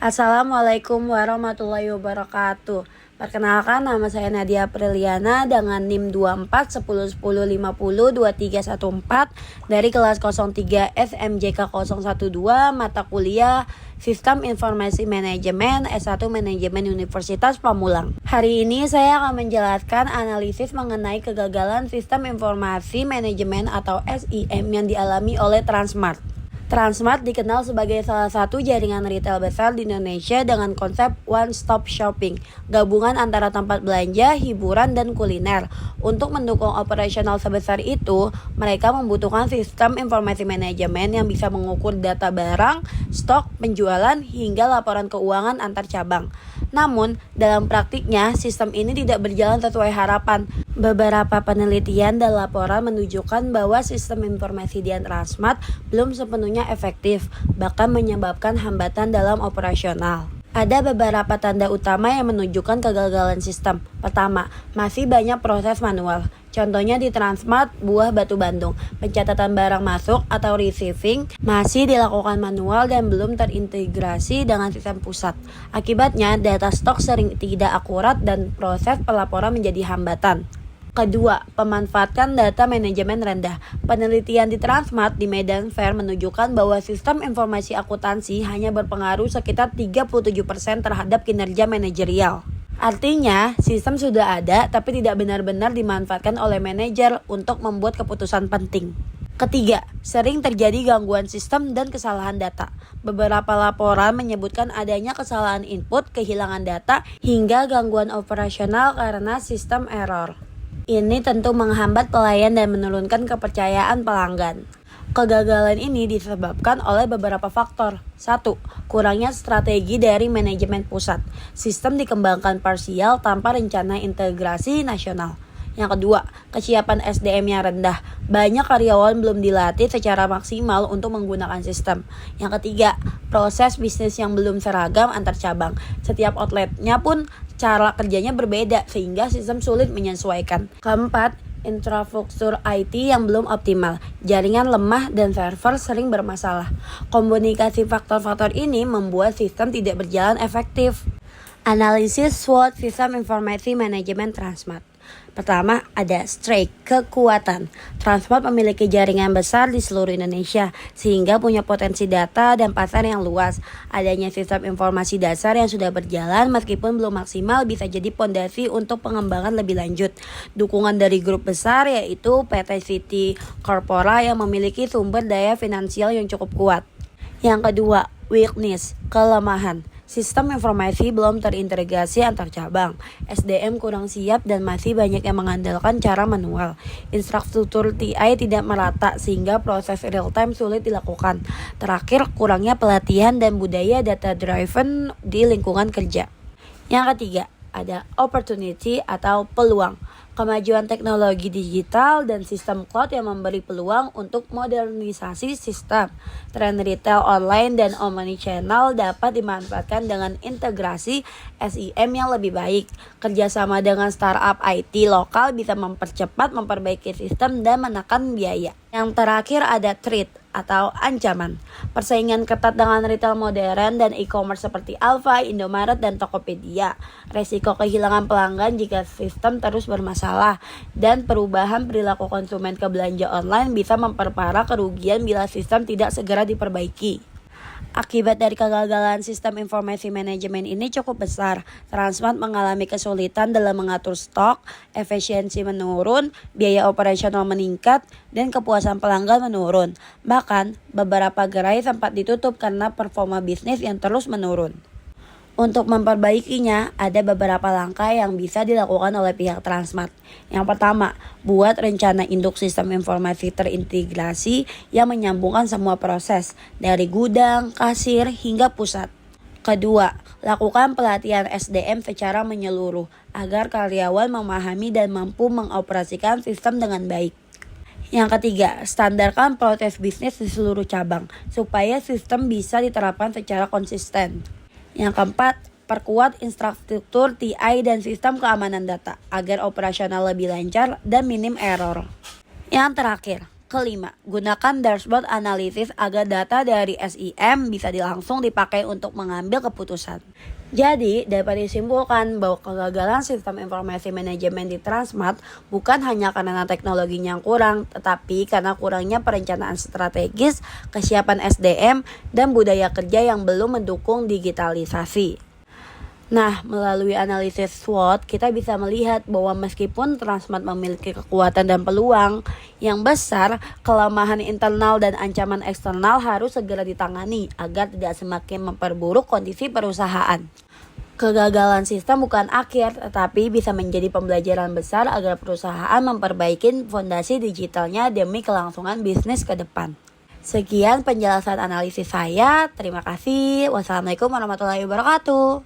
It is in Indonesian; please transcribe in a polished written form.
Assalamualaikum warahmatullahi wabarakatuh. Perkenalkan, nama saya Nadia Apriliana dengan NIM 241010502314 dari kelas 03 SMJK 012 mata kuliah Sistem Informasi Manajemen S1 Manajemen Universitas Pamulang. Hari ini saya akan menjelaskan analisis mengenai kegagalan Sistem Informasi Manajemen atau SIM yang dialami oleh Transmart. Transmart dikenal sebagai salah satu jaringan retail besar di Indonesia dengan konsep one-stop shopping, gabungan antara tempat belanja, hiburan, dan kuliner. Untuk mendukung operasional sebesar itu, mereka membutuhkan sistem informasi manajemen yang bisa mengukur data barang, stok, penjualan, hingga laporan keuangan antar cabang. Namun, dalam praktiknya, sistem ini tidak berjalan sesuai harapan. Beberapa penelitian dan laporan menunjukkan bahwa sistem informasi di Transmart belum sepenuhnya efektif, bahkan menyebabkan hambatan dalam operasional. Ada beberapa tanda utama yang menunjukkan kegagalan sistem. Pertama, masih banyak proses manual. Contohnya di Transmart Buah Batu Bandung, pencatatan barang masuk atau receiving masih dilakukan manual dan belum terintegrasi dengan sistem pusat. Akibatnya, data stok sering tidak akurat dan proses pelaporan menjadi hambatan. Kedua, pemanfaatan data manajemen rendah. Penelitian di Transmart di Medan Fair menunjukkan bahwa sistem informasi akuntansi hanya berpengaruh sekitar 37% terhadap kinerja manajerial. Artinya, sistem sudah ada tapi tidak benar-benar dimanfaatkan oleh manajer untuk membuat keputusan penting. Ketiga, sering terjadi gangguan sistem dan kesalahan data. Beberapa laporan menyebutkan adanya kesalahan input, kehilangan data, hingga gangguan operasional karena sistem error. Ini tentu menghambat pelayan dan menurunkan kepercayaan pelanggan. Kegagalan ini disebabkan oleh beberapa faktor. 1. Kurangnya strategi dari manajemen pusat. Sistem dikembangkan parsial tanpa rencana integrasi nasional. Yang kedua, kesiapan SDM yang rendah. Banyak karyawan belum dilatih secara maksimal untuk menggunakan sistem. Yang ketiga, proses bisnis yang belum seragam antar cabang. Setiap outletnya pun cara kerjanya berbeda sehingga sistem sulit menyesuaikan. Keempat, infrastruktur IT yang belum optimal. Jaringan lemah dan server sering bermasalah. Komunikasi faktor-faktor ini membuat sistem tidak berjalan efektif. Analisis SWOT Sistem Informasi Manajemen Transmart. Pertama, ada strength, kekuatan. Transmart memiliki jaringan besar di seluruh Indonesia, sehingga punya potensi data dan pasar yang luas. Adanya sistem informasi dasar yang sudah berjalan, meskipun belum maksimal, bisa jadi pondasi untuk pengembangan lebih lanjut. Dukungan dari grup besar, yaitu PT City Corpora yang memiliki sumber daya finansial yang cukup kuat. Yang kedua, weakness, kelemahan. Sistem informasi belum terintegrasi antar cabang, SDM kurang siap dan masih banyak yang mengandalkan cara manual. Infrastruktur TI tidak merata sehingga proses real time sulit dilakukan. Terakhir, kurangnya pelatihan dan budaya data driven di lingkungan kerja. Yang ketiga, ada opportunity atau peluang. Kemajuan teknologi digital dan sistem cloud yang memberi peluang untuk modernisasi sistem. Tren retail online dan omnichannel dapat dimanfaatkan dengan integrasi SIM yang lebih baik. Kerjasama dengan startup IT lokal bisa memperbaiki sistem dan menekan biaya. Yang terakhir ada threat atau ancaman. Persaingan ketat dengan retail modern dan e-commerce seperti Alfa, Indomaret, dan Tokopedia. Resiko kehilangan pelanggan jika sistem terus bermasalah. Dan perubahan perilaku konsumen ke belanja online bisa memperparah kerugian bila sistem tidak segera diperbaiki. Akibat dari kegagalan sistem informasi manajemen ini cukup besar. Transmart mengalami kesulitan dalam mengatur stok, efisiensi menurun, biaya operasional meningkat, dan kepuasan pelanggan menurun. Bahkan, beberapa gerai sempat ditutup karena performa bisnis yang terus menurun. Untuk memperbaikinya, ada beberapa langkah yang bisa dilakukan oleh pihak Transmart. Yang pertama, buat rencana induk sistem informasi terintegrasi yang menyambungkan semua proses, dari gudang, kasir, hingga pusat. Kedua, lakukan pelatihan SDM secara menyeluruh, agar karyawan memahami dan mampu mengoperasikan sistem dengan baik. Yang ketiga, standarkan proses bisnis di seluruh cabang, supaya sistem bisa diterapkan secara konsisten. Yang keempat, perkuat infrastruktur TI dan sistem keamanan data agar operasional lebih lancar dan minim error. Yang terakhir, Kelima, gunakan dashboard analisis agar data dari SIM bisa langsung dipakai untuk mengambil keputusan. Jadi, dapat disimpulkan bahwa kegagalan sistem informasi manajemen di Transmart bukan hanya karena teknologinya yang kurang, tetapi karena kurangnya perencanaan strategis, kesiapan SDM, dan budaya kerja yang belum mendukung digitalisasi. Nah, melalui analisis SWOT, kita bisa melihat bahwa meskipun Transmart memiliki kekuatan dan peluang yang besar, kelemahan internal dan ancaman eksternal harus segera ditangani agar tidak semakin memperburuk kondisi perusahaan. Kegagalan sistem bukan akhir, tetapi bisa menjadi pembelajaran besar agar perusahaan memperbaiki fondasi digitalnya demi kelangsungan bisnis ke depan. Sekian penjelasan analisis saya. Terima kasih. Wassalamualaikum warahmatullahi wabarakatuh.